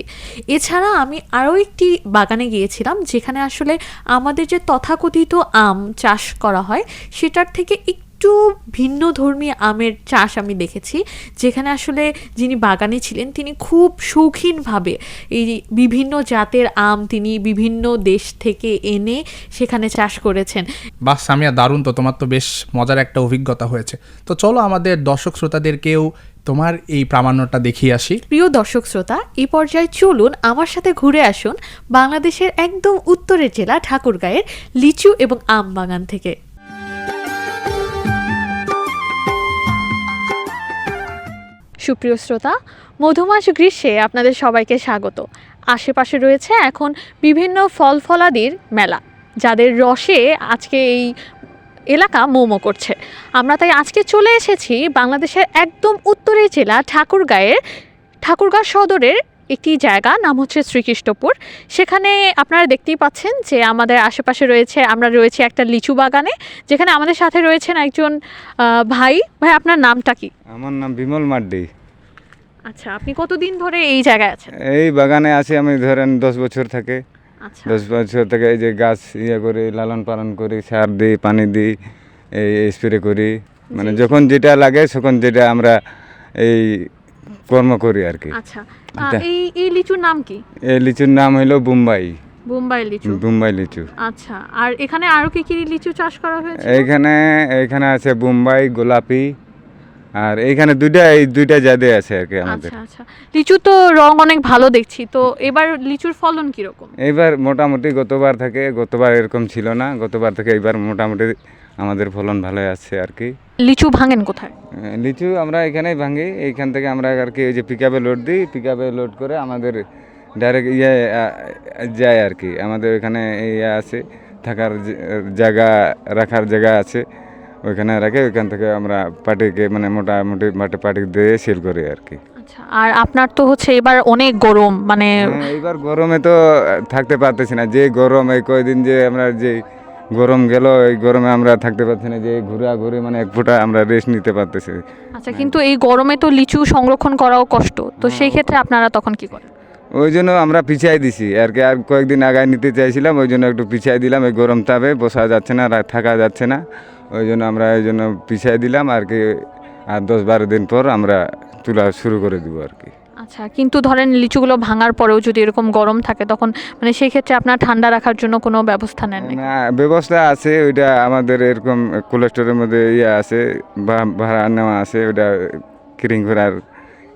[SPEAKER 2] এছাড়া আমি আরও একটি বাগানে গিয়েছিলাম যেখানে আসলে আমাদের যে তথাকথিত আম চাষ করা হয় সেটার থেকে একটু ভিন্ন ধর্মী আমের চাষ আমি দেখেছি, যেখানে আসলে যিনি বাগানে ছিলেন তিনি খুব শৌখিনভাবে এই বিভিন্ন জাতের আম তিনি বিভিন্ন দেশ থেকে এনে সেখানে চাষ করেছেন।
[SPEAKER 1] বাহ সামিয়া, দারুণ তো, তোমার তো বেশ মজার একটা অভিজ্ঞতা হয়েছে। তো চলো আমাদের দর্শক শ্রোতাদেরকেও তোমার এই প্রামাণ্যটা দেখিয়ে আসি।
[SPEAKER 2] প্রিয় দর্শক শ্রোতা, এই পর্যায়ে চলুন আমার সাথে ঘুরে আসুন বাংলাদেশের একদম উত্তরের জেলা ঠাকুরগাঁয়ের লিচু এবং আম বাগান থেকে। সুপ্রিয় শ্রোতা, মধুমাস গ্রীষ্মে আপনাদের সবাইকে স্বাগত। আশেপাশে রয়েছে এখন বিভিন্ন ফল ফলাদির মেলা, যাদের রসে আজকে এই এলাকা মোমো করছে। আমরা তাই আজকে চলে এসেছি বাংলাদেশের একদম উত্তরের জেলা ঠাকুরগাঁও সদরের একটি জায়গা, নাম হচ্ছে শ্রীকৃষ্ণপুর। সেখানে আপনারা দেখতেই পাচ্ছেন যে আমাদের আশেপাশে আমরা রয়েছে একটা লিচু বাগানে, যেখানে আমাদের সাথে রয়েছেন একজন ভাই। আপনার নামটা কি?
[SPEAKER 6] আমার নাম বিমল মাড্ডি।
[SPEAKER 2] আচ্ছা, আপনি কতদিন ধরে এই জায়গায় আছেন?
[SPEAKER 6] এই বাগানে আছি আমি ধরেন 10 বছর থেকে।
[SPEAKER 2] আচ্ছা,
[SPEAKER 6] 10 বছর থেকে এই যে গাছ করি, লালন পালন করি, সার দিই, পানি দিই, এই স্প্রে করি, মানে যখন যেটা লাগে তখন যেটা আমরা এই কর্ম করি আর কি।
[SPEAKER 2] আচ্ছা, এই লিচুর নাম কি?
[SPEAKER 6] এই লিচুর নাম হলো বোম্বাই লিচু।
[SPEAKER 2] আচ্ছা, আর এখানে আরো কি কি লিচু চাষ করা হয়েছে?
[SPEAKER 6] এইখানে আছে বোম্বাই, গোলাপি, আর এইখানে দুইটা জাতে আছে আর কি আমাদের।
[SPEAKER 2] আচ্ছা, লিচু তো রং অনেক ভালো দেখছি, তো এবার লিচুর ফলন কিরকম?
[SPEAKER 6] এইবার মোটামুটি গতবার এরকম ছিল না, গতবার থেকে এইবার মোটামুটি আমাদের ফলন ভালো আছে আর কি।
[SPEAKER 2] লিচু ভাঙেন কোথায়?
[SPEAKER 6] লিচু আমরা এখানেই ভাঙি, এইখান থেকে আমরা আর কি ওই যে পিকআপে লোড দিই, পিকআপে লোড করে আমাদের ডাইরেক্ট যায় আর কি। আমাদের এখানে আছে থাকার জায়গা, রাখার জায়গা আছে, ওইখানে রাখে, ওইখান থেকে আমরা পার্টিকে মানে মোটামুটি পার্টি দিয়ে সেল করি আর কি।
[SPEAKER 2] আচ্ছা, আর আপনার তো হচ্ছে এবার অনেক গরম, মানে
[SPEAKER 6] এইবার গরমে তো থাকতে পারতেছি না, যে গরম এই কয়দিন যে আমরা যে গরম গেল, এই গরমে আমরা থাকতে পারছি না, যে ঘুরে মানে এক ফোঁটা আমরা রেস্ট নিতে পারতেছি।
[SPEAKER 2] আচ্ছা, কিন্তু এই গরমে তো লিচু সংরক্ষণ করাও কষ্ট, তো সেই ক্ষেত্রে আপনারা তখন কি করেন?
[SPEAKER 6] ওই জন্য আমরা পিছাই দিছি আর কি, আর কয়েকদিন আগায় নিতে চাইছিলাম, ওই জন্য একটু পিছাই দিলাম। এই গরম তাপে বসা যাচ্ছে না, থাকা যাচ্ছে না, ওই জন্য আমরা পিছাই দিলাম আর কি। আর 10-12 দিন পর আমরা তোলা শুরু করে দিব আর কি।
[SPEAKER 2] আচ্ছা, কিন্তু ধরেন লিচুগুলো ভাঙার পরেও যদি এরকম গরম থাকে তখন মানে সেই ক্ষেত্রে আপনার ঠান্ডা রাখার জন্য কোনো ব্যবস্থা নেন নাকি?
[SPEAKER 6] না, ব্যবস্থা আছে, ওইটা আমাদের এরকম কোল্ড স্টোরের মধ্যে আছে, ভাড়া নেওয়া আছে, ওইটা কিরিং করার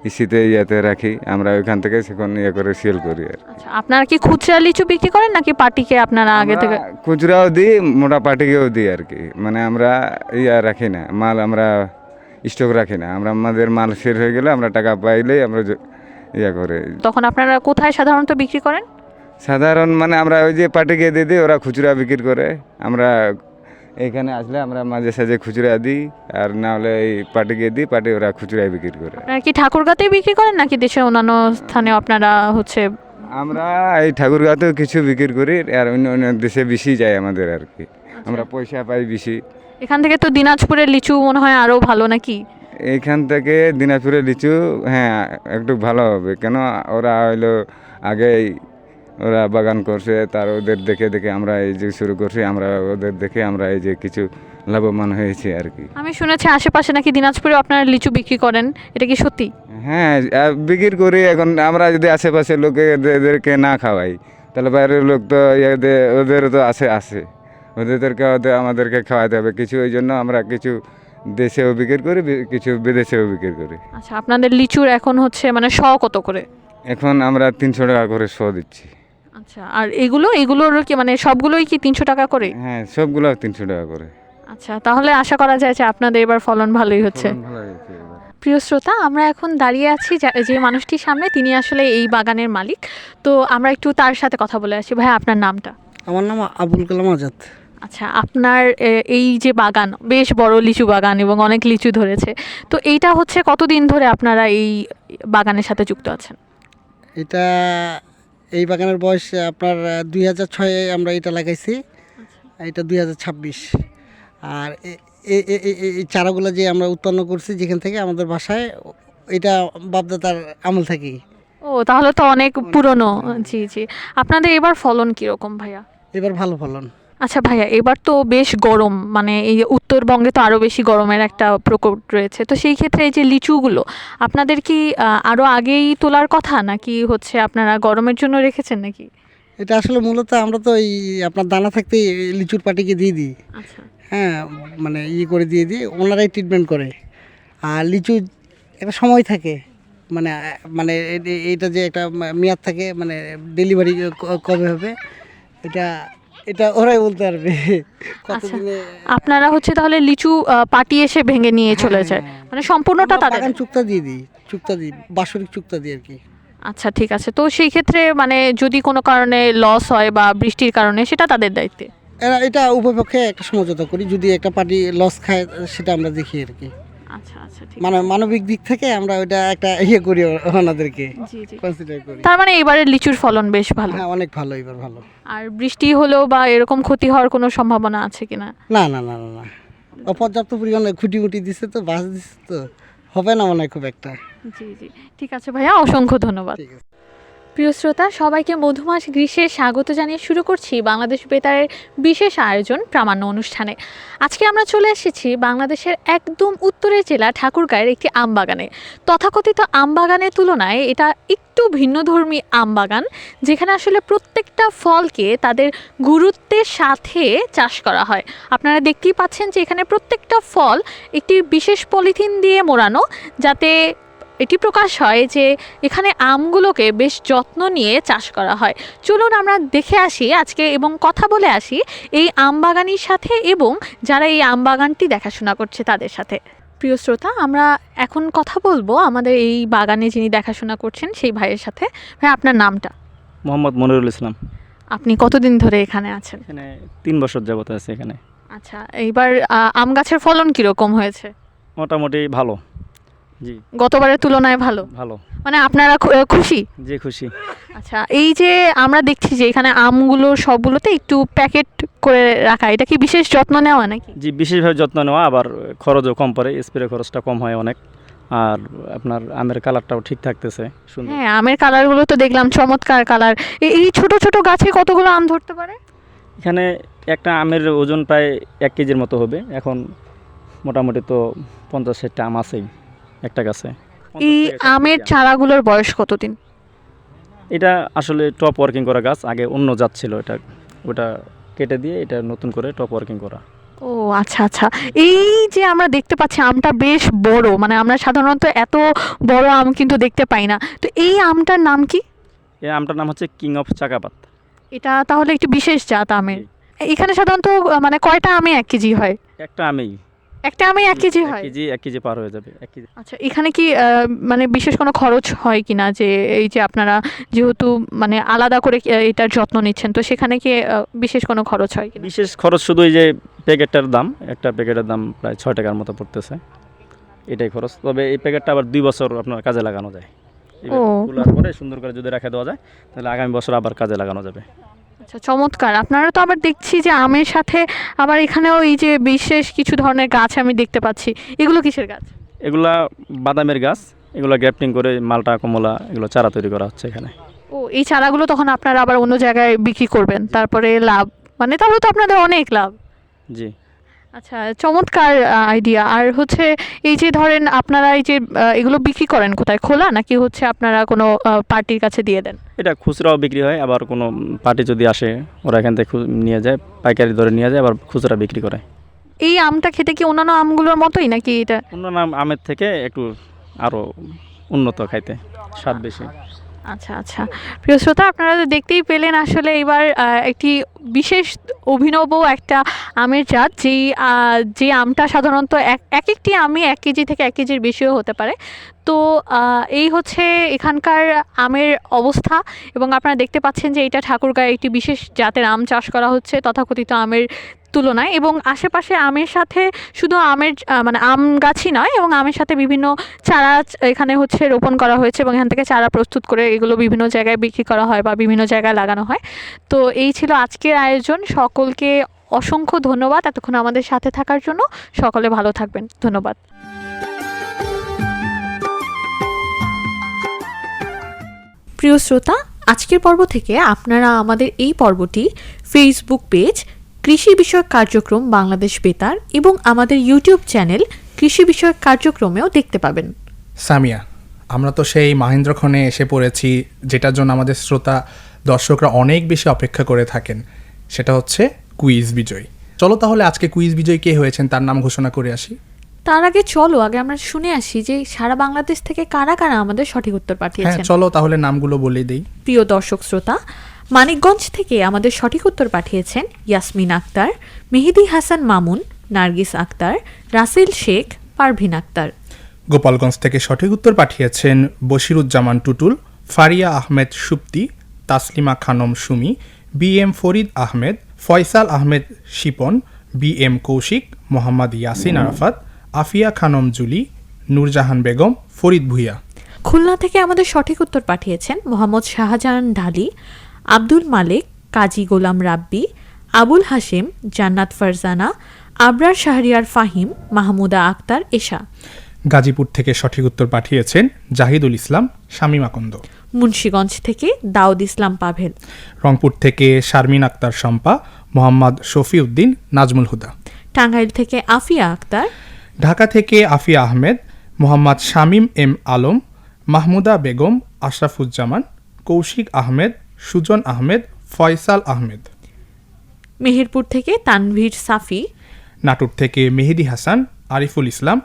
[SPEAKER 6] ইসিতে ইয়াতে রাখি, আমরা ওইখান থেকে সেখান ইয়ে করে সেল করি আর কি।
[SPEAKER 2] আচ্ছা, আপনারা কি খুচরা লিচু বিক্রি করেন নাকি পার্টিকে আপনারা আগে থেকে?
[SPEAKER 6] আমরা খুচরাও দিই, মোটা পাটিকেও দিই আর কি। মানে আমরা ইয়া রাখি না, মাল আমরা স্টক রাখি না। আমরা আমাদের মাল শেষ হয়ে গেলে আমরা টাকা পাইলেই আমরা ইয়া করে।
[SPEAKER 2] তখন আপনারা কোথায় সাধারণত বিক্রি করেন?
[SPEAKER 6] সাধারণ মানে আমরা ওই যে পাটিকে দিয়ে দিই, ওরা খুচরা বিক্রি করে। আমরা এখানে আসলে আমরা মাঝে সাঝে খুচরা দিই, আর না হলে এই পাটিকে দিই, পাটি ওরা খুচরায় বিক্রি করে।
[SPEAKER 2] আপনারা কি ঠাকুরগাঁতেই বিক্রি করেন নাকি দেশের অন্যান্য স্থানে আপনারা হচ্ছে?
[SPEAKER 6] আমরা এই ঠাকুরগাঁতেও কিছু বিক্রি করি, আর অন্য অন্য দেশে বেশি যায় আমাদের আর কি। আমরা পয়সা পাই বেশি।
[SPEAKER 2] এখান থেকে তো দিনাজপুরের লিচু মনে হয় আরো ভালো নাকি?
[SPEAKER 6] এইখান থেকে দিনাজপুরের লিচু হ্যাঁ একটু ভালো হবে, কেন ওরা হইলো আগেই ওরা বাগান করছে, তার ওদের দেখে দেখে আমরা এই যে শুরু করছি, আমরা ওদের দেখে আমরা এই যে কিছু লাভবান হয়েছি আর কি।
[SPEAKER 2] আমি শুনেছি আশেপাশে নাকি দিনাজপুরে আপনারা লিচু বিক্রি করেন, এটা কি সত্যি?
[SPEAKER 6] হ্যাঁ বিক্রি করি। এখন আমরা যদি আশেপাশের লোকেদেরকে না খাওয়াই, তাহলে বাইরের লোক তো ওদেরও তো আছে ওদেরকে আমাদেরকে খাওয়াতে হবে কিছু। ওই জন্য আমরা কিছু দেশেও বিক্রি করি, কিছু বিদেশেও বিক্রি করি।
[SPEAKER 2] আচ্ছা, আপনাদের লিচুর এখন হচ্ছে মানে শ কত করে?
[SPEAKER 6] এখন আমরা 300 টাকা করে শো দিচ্ছি।
[SPEAKER 2] আচ্ছা, আর এগুলোর কি মানে সবগুলোই কি 300 টাকা করে?
[SPEAKER 6] হ্যাঁ সবগুলো 300 টাকা করে।
[SPEAKER 2] আচ্ছা, তাহলে আশা করা যায় যে আপনাদের এবার ফলন ভালোই হচ্ছে।
[SPEAKER 6] ফলন ভালো হয়েছে এবার।
[SPEAKER 2] প্রিয় শ্রোতা, আমরা এখন দাঁড়িয়ে আছি যে মানুষটির সামনে, তিনি আসলে এই বাগানের মালিক। তো আমরা একটু তার সাথে কথা বলে আসি। ভাই, আপনার নামটা?
[SPEAKER 7] আমার নাম আবুল কালাম আজাদ।
[SPEAKER 2] আচ্ছা, আপনার এই যে বাগান, বেশ বড় লিচু বাগান এবং অনেক লিচু ধরেছে, তো এইটা হচ্ছে কতদিন ধরে আপনারা এই বাগানের সাথে যুক্ত আছেন?
[SPEAKER 7] এটা এই বাগানের বয়স আপনার 2006-এ আমরা এটা লাগাইছি, এটা 2026। আর এই চারাগুলো যে আমরা উৎপন্ন করছি যেখান থেকে আমাদের বাসায়, এটা বাপদাদার আমল থেকেই।
[SPEAKER 2] ও, তাহলে তো অনেক পুরনো। জি জি। আপনাদের এবার ফলন কীরকম ভাইয়া?
[SPEAKER 7] এবার ভালো ফলন।
[SPEAKER 2] আচ্ছা ভাইয়া, এবার তো বেশ গরম, মানে এই উত্তরবঙ্গে তো আরও বেশি গরমের একটা প্রকোপ রয়েছে, তো সেই ক্ষেত্রে এই যে লিচুগুলো আপনাদের কি আরও আগেই তোলার কথা, নাকি হচ্ছে আপনারা গরমের জন্য রেখেছেন নাকি?
[SPEAKER 7] এটা আসলে মূলত আমরা তো এই আপনার দানা থাকতেই লিচুর পাটিকে দিয়ে দিই।
[SPEAKER 2] আচ্ছা
[SPEAKER 7] হ্যাঁ, মানে করে দিয়ে দিই, ওনারাই ট্রিটমেন্ট করে। আর লিচু একটা সময় থাকে, মানে মানে এটা যে একটা মেয়াদ থাকে, মানে ডেলিভারি কবে হবে এটা এটা ওরাই বলতে পারবে কতদিনে।
[SPEAKER 2] আপনারা হচ্ছে তাহলে লিচু পাটি এসে ভেঙে নিয়ে চলে যায়, মানে সম্পূর্ণটা তাদের?
[SPEAKER 7] বাগান চুক্তা দিই বাৎসরিক চুক্তা দিই আর কি।
[SPEAKER 2] আচ্ছা ঠিক আছে, তো সেই ক্ষেত্রে মানে যদি কোনো কারণে লস হয় বা বৃষ্টির কারণে, সেটা তাদের দায়িত্বে?
[SPEAKER 7] এটা উভয়পক্ষে একটা সমঝোতা করি, যদি একটা পার্টি লস খায় সেটা আমরা দেখি আর কি।
[SPEAKER 2] আচ্ছা আচ্ছা, ঠিক
[SPEAKER 7] মানে মানবিক দিক থেকে আমরা ওটা একটা করি, ওনাদেরকে
[SPEAKER 2] জি জি।
[SPEAKER 7] কনসিডার করি।
[SPEAKER 2] তার মানে এবারে লিচুর ফলন বেশ ভালো?
[SPEAKER 7] হ্যাঁ, অনেক ভালো, এবার ভালো।
[SPEAKER 2] আর বৃষ্টি হলেও বা এরকম ক্ষতি হওয়ার কোনো সম্ভাবনা আছে কিনা?
[SPEAKER 7] না না না না না, অপর্যাপ্ত পরিমাণে খুঁটি দিচ্ছে তো, বাস দিচ্ছে তো, হবে না মনে হয় খুব একটা।
[SPEAKER 2] জি জি, ঠিক আছে ভাইয়া, অসংখ্য ধন্যবাদ।
[SPEAKER 7] ঠিক আছে।
[SPEAKER 2] প্রিয় শ্রোতা, সবাইকে মধুমাস গ্রীষ্মে স্বাগত জানিয়ে শুরু করছি বাংলাদেশ বেতারের বিশেষ আয়োজন প্রামাণ্য অনুষ্ঠানে। আজকে আমরা চলে এসেছি বাংলাদেশের একদম উত্তরের জেলা ঠাকুরগাঁয়ের একটি আমবাগানে। তথাকথিত আমবাগানের তুলনায় এটা একটু ভিন্নধর্মী আমবাগান, যেখানে আসলে প্রত্যেকটা ফলকে তাদের গুরুত্বের সাথে চাষ করা হয়। আপনারা দেখতেই পাচ্ছেন যে এখানে প্রত্যেকটা ফল একটি বিশেষ পলিথিন দিয়ে মোড়ানো, যাতে এটি প্রকাশ হয় যে এখানে আমগুলোকে বেশ যত্ন নিয়ে চাষ করা হয়। চলুন আমরা দেখে আসি আজকে এবং কথা বলে আসি এই আমবাগানির সাথে এবং যারা এই আমবাগানটি দেখাশোনা করছে তাদের সাথে। প্রিয় শ্রোতা, আমরা এখন কথা বলবো আমাদের এই বাগানে যিনি দেখাশোনা করছেন সেই ভাইয়ের সাথে। ভাই, আপনার নামটা?
[SPEAKER 8] মোহাম্মদ মনিরুল ইসলাম।
[SPEAKER 2] আপনি কতদিন ধরে এখানে আছেন?
[SPEAKER 8] এখানে 3 বছর যাবত আছে এখানে।
[SPEAKER 2] আচ্ছা, এইবার আম গাছের ফলন কীরকম হয়েছে?
[SPEAKER 8] মোটামুটি ভালো। জি,
[SPEAKER 2] গতবারের তুলনায় ভালো?
[SPEAKER 8] ভালো।
[SPEAKER 2] মানে আপনারা খুশি?
[SPEAKER 8] জি খুশি।
[SPEAKER 2] আচ্ছা, এই যে আমরা দেখছি যে এখানে আমগুলো সবগুলোতে একটু প্যাকেট করে রাখা, এটা কি বিশেষ যত্ন নেওয়া নাকি?
[SPEAKER 8] জি, বিশেষভাবে যত্ন নেওয়া, আবার খরচও কম পড়ে, স্প্রে খরচটা কম হয় অনেক। আর আপনার আমের কালারটাও ঠিক থাকতেছে, সুন্দর।
[SPEAKER 2] হ্যাঁ, আমের কালারগুলো তো দেখলাম চমৎকার কালার। এই ছোট ছোট গাছে কতগুলো আম ধরতে পারে?
[SPEAKER 8] এখানে একটা আমের ওজন প্রায় 1 কেজির মতো হবে। এখন মোটামুটি তো 50-60টা আম আছেই একটা গাছে।
[SPEAKER 2] এই আমের চারাগুলোর বয়স কতদিন?
[SPEAKER 8] এটা আসলে টপ ওয়ার্কিং করা গাছ, আগে অন্য জাত ছিল, ওটা কেটে দিয়ে এটা নতুন করে টপ ওয়ার্কিং করা।
[SPEAKER 2] ও আচ্ছা আচ্ছা, এই যে আমরা দেখতে পাচ্ছি আমটা বেশ বড়, মানে আমরা সাধারণত এত বড় আম কিন্তু দেখতে পাই না, তো এই আমটার নাম কি?
[SPEAKER 8] এই আমটার নাম হচ্ছে কিং অফ চাকাপাত।
[SPEAKER 2] এটা তাহলে একটি বিশেষ জাত আমের। এখানে সাধারণত মানে কয়টা আমে 1 কেজি হয়?
[SPEAKER 8] একটা আমেই
[SPEAKER 2] একটা আমে 1 কেজি হয়?
[SPEAKER 8] 1 কেজি পার হয়ে যাবে 1 কেজি।
[SPEAKER 2] আচ্ছা, এখানে কি মানে বিশেষ কোনো খরচ হয় কিনা, যে এই যে আপনারা যেহেতু মানে আলাদা করে এটার যত্ন নিচ্ছেন, তো সেখানে কি বিশেষ কোনো খরচ হয় কিনা?
[SPEAKER 8] বিশেষ খরচ শুধু এই যে প্যাকেটটার দাম, একটা প্যাকেটের দাম প্রায় 6 টাকার মতো পড়তেছে, এটাই খরচ। তবে এই প্যাকেটটা আবার 2 বছর আপনার কাজে লাগানো যায়। এবার
[SPEAKER 2] ও।
[SPEAKER 8] খোলার পরে সুন্দর করে যদি রেখে দেওয়া যায় তাহলে আগামী বছর আবার কাজে লাগানো যাবে।
[SPEAKER 2] আচ্ছা, চমৎকার। আপনারা তো আবার দেখছি যে আমের সাথে আবার এখানেও এই যে বিশেষ কিছু ধরনের গাছ আমি দেখতে পাচ্ছি, এগুলো কিসের গাছ?
[SPEAKER 8] এগুলা বাদামের গাছ, এগুলো গ্রাফটিং করে মালটা কমলা এগুলো চারা তৈরি করা হচ্ছে এখানে।
[SPEAKER 2] ও, এই চারাগুলো তখন আপনারা আবার অন্য জায়গায় বিক্রি করবেন, তারপরে লাভ, মানে তাহলে তো আপনাদের অনেক লাভ।
[SPEAKER 8] জি।
[SPEAKER 2] আচ্ছা, চমৎকার আইডিয়া। আর হচ্ছে এই যে ধরেন আপনারা এই যে এগুলো বিক্রি করেন কোথায়, খোলা নাকি হচ্ছে আপনারা কোনো পার্টির কাছে দিয়ে দেন?
[SPEAKER 8] এটা খুচরাও বিক্রি হয়, আবার কোনো পার্টি যদি আসে ওরা এখান থেকে নিয়ে যায়, পাইকারি ধরে নিয়ে যায়, আবার খুচরা বিক্রি করে।
[SPEAKER 2] এই আমটা খেতে কি অন্যান্য আমগুলোর মতোই নাকি এটা?
[SPEAKER 8] অন্যান্য আমের থেকে একটু আরও উন্নত, খাইতে স্বাদ বেশি।
[SPEAKER 2] আচ্ছা আচ্ছা, প্রিয় শ্রোতা, আপনারা তো দেখতেই পেলেন আসলে এবার একটি বিশেষ অভিনব একটা আমের জাত, যে আমটা সাধারণত এক একটি আমই 1 কেজি থেকে 1 কেজির বেশিও হতে পারে। তো এই হচ্ছে এখানকার আমের অবস্থা, এবং আপনারা দেখতে পাচ্ছেন যে এটা ঠাকুরগাঁয়ে একটি বিশেষ জাতের আম চাষ করা হচ্ছে তথাকথিত আমের তুলনায়, এবং আশেপাশে আমের সাথে শুধু আমের মানে আম গাছই নয়, এবং আমের সাথে বিভিন্ন চারা এখানে হচ্ছে রোপণ করা হয়েছে, এবং এখান থেকে চারা প্রস্তুত করে এগুলো বিভিন্ন জায়গায় বিক্রি করা হয় বা বিভিন্ন জায়গায় লাগানো হয়। তো এই ছিল আজকের আয়োজন। সকলকে অসংখ্য ধন্যবাদ এতক্ষণ আমাদের সাথে থাকার জন্য। সকলে ভালো থাকবেন, ধন্যবাদ। প্রিয় শ্রোতা, আজকের পর্ব থেকে আপনারা আমাদের এই পর্বটি ফেসবুক পেজ কৃষি বিষয়ক কার্যক্রম বাংলাদেশ বেতার এবং আমাদের ইউটিউব চ্যানেল কৃষি বিষয়ক কার্যক্রমেও দেখতে পাবেন।
[SPEAKER 1] সামিয়া, আমরা তো সেই মাহেন্দ্রক্ষণে এসে পড়েছি, যেটার জন্য আমাদের শ্রোতা দর্শকরা অনেক বেশি অপেক্ষা করে থাকেন, সেটা হচ্ছে কুইজ বিজয়। চলো তাহলে আজকে কুইজ বিজয় কে হয়েছেন তার নাম ঘোষণা করে আসি।
[SPEAKER 2] তার আগে চলো আমরা শুনে আসি যে সারা বাংলাদেশ থেকে কারা কারা আমাদের সঠিক উত্তর
[SPEAKER 1] হ্যাঁ,
[SPEAKER 2] পাঠিয়েছেন।
[SPEAKER 1] চলো তাহলে নামগুলো বলে দেই।
[SPEAKER 2] প্রিয় দর্শক শ্রোতা, মানিকগঞ্জ থেকে আমাদের সঠিক উত্তর পাঠিয়েছেন ইয়াসমিন আক্তার, মেহেদি হাসান মামুন, নার্গিস আক্তার, রাসেল শেখ, পারভিন আক্তার।
[SPEAKER 1] গোপালগঞ্জ থেকে সঠিক উত্তর পাঠিয়েছেন বশিরুজ্জামান টুটুল, ফারিয়া আহমেদ সুপ্তি, তাসলিমা খানম সুমি, BM ফরিদ আহমেদ, ফয়সাল আহমেদ শিপন, BM কৌশিক, মোহাম্মদ ইয়াসিন আরাফাত, আফিয়া খানম জুলি, নূরজাহান বেগম, ফরিদ ভুইয়া।
[SPEAKER 2] খুলনা থেকে আমাদের সঠিক উত্তর পাঠিয়েছেন মোহাম্মদ শাহজাহান ঢালি, আব্দুল মালিক, কাজী গোলাম রাব্বি, আবুল হাশেম, জান্নাত ফারজানা, আবরার শাহরিয়ার ফাহিম, মাহমুদা আক্তার এশা।
[SPEAKER 1] গাজীপুর থেকে সঠিক উত্তর পাঠিয়েছেন জাহিদুল ইসলাম, শামীম আকন্দ।
[SPEAKER 2] মুন্সিগঞ্জ থেকে দাউদ ইসলাম পাভেল।
[SPEAKER 1] রংপুর থেকে শারমিন আক্তার শম্পা, মোহাম্মদ শফিউদ্দিন, নাজমুল হুদা।
[SPEAKER 2] টাঙ্গাইল থেকে আফিয়া আক্তার।
[SPEAKER 1] ঢাকা থেকে আফিয়া আহমেদ, মোহাম্মদ শামীম এম আলম, মাহমুদা বেগম, আশরাফুজ্জামান, কৌশিক আহমেদ, সুজন আহমেদ, ফয়সাল আহমেদ।
[SPEAKER 2] মেহেরপুর থেকে তানভীর সাফি।
[SPEAKER 1] নাটোর থেকে মেহেদি হাসান, আরিফুল ইসলাম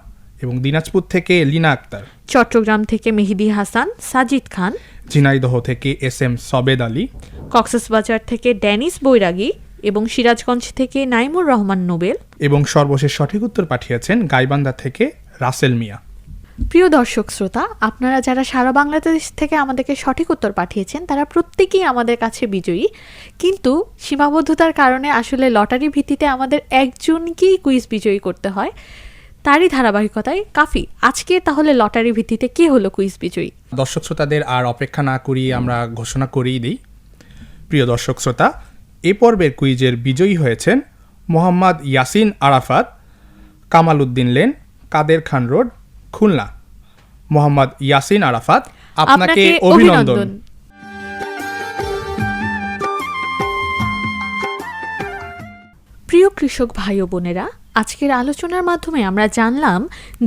[SPEAKER 1] এবং দিনাজপুর থেকে লিনা আক্তার।
[SPEAKER 2] চট্টগ্রাম থেকে মেহেদি হাসান, সাজিদ খান।
[SPEAKER 1] ঝিনাইদহ থেকে SM সবেদ আলী।
[SPEAKER 2] কক্সবাজার থেকে ড্যানিস বৈরাগী এবং সিরাজগঞ্জ থেকে নাইমুর রহমান নোবেল।
[SPEAKER 1] এবং সর্বশেষ সঠিক উত্তর পাঠিয়েছেন গাইবান্ধা থেকে রাসেল মিয়া।
[SPEAKER 2] প্রিয় দর্শক শ্রোতা, আপনারা যারা সারা বাংলাদেশ থেকে আমাদেরকে সঠিক উত্তর পাঠিয়েছেন তারা প্রত্যেকেই আমাদের কাছে বিজয়ী, কিন্তু সীমাবদ্ধতার কারণে আসলে লটারি ভিত্তিতে আমাদের একজনকেই কুইজ বিজয়ী করতে হয়। তারই ধারাবাহিকতায় কাফি, আজকে তাহলে লটারি ভিত্তিতে কে হলো কুইজ বিজয়ী?
[SPEAKER 1] দর্শক শ্রোতাদের আর অপেক্ষা না করিয়ে আমরা ঘোষণা করেই দিই। প্রিয় দর্শক শ্রোতা, এ পর্বের কুইজের বিজয়ী হয়েছেন মোহাম্মদ ইয়াসিন আরাফাত, কামাল উদ্দিন লেন, কাদের খান রোড, খুলনা। মোহাম্মদ ইয়াসিন আরাফাত, আপনাকে অভিনন্দন।
[SPEAKER 2] প্রিয় কৃষক ভাই ও বোনেরা, আজকের আলোচনার মাধ্যমে আমরা জানলাম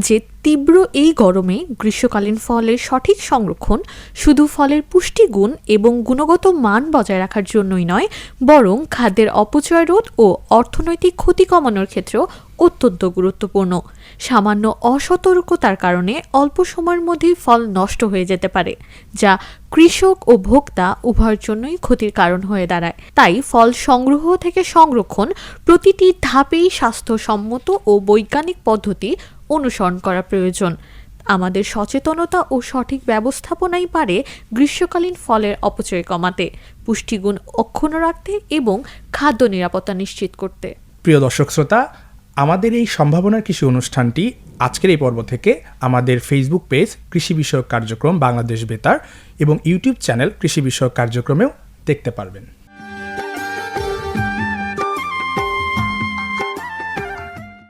[SPEAKER 2] যে তীব্র এই গরমে গ্রীষ্মকালীন ফলের সঠিক সংরক্ষণ শুধু ফলের পুষ্টিগুণ এবং গুণগত মান বজায় রাখার জন্যই নয়, বরং খাদ্যের অপচয় রোধ ও অর্থনৈতিক ক্ষতি কমানোর ক্ষেত্রেও অত্যন্ত গুরুত্বপূর্ণ। সামান্য অসতর্কতার কারণে অল্প সময়ের মধ্যেই ফল নষ্ট হয়ে যেতে পারে, যা কৃষক ও ভোক্তা উভয়ের জন্যই ক্ষতির কারণ হয়ে দাঁড়ায়। তাই ফল সংগ্রহ থেকে সংরক্ষণ প্রতিটি ধাপেই স্বাস্থ্যসম্মত ও বৈজ্ঞানিক পদ্ধতি অনুসরণ করা প্রয়োজন। আমাদের সচেতনতা ও সঠিক ব্যবস্থাপনাই পারে গ্রীষ্মকালীন ফলের অপচয় কমাতে, পুষ্টিগুণ অক্ষুণ্ণ রাখতে এবং খাদ্য নিরাপত্তা নিশ্চিত করতে।
[SPEAKER 1] প্রিয় দর্শক শ্রোতা, আমাদের এই সম্ভাবনার কৃষি অনুষ্ঠানটি আজকের এই পর্ব থেকে আমাদের ফেসবুক পেজ কৃষি বিষয়ক কার্যক্রম বাংলাদেশ বেতার এবং ইউটিউব চ্যানেল কৃষি বিষয়ক কার্যক্রমেও দেখতে পারবেন।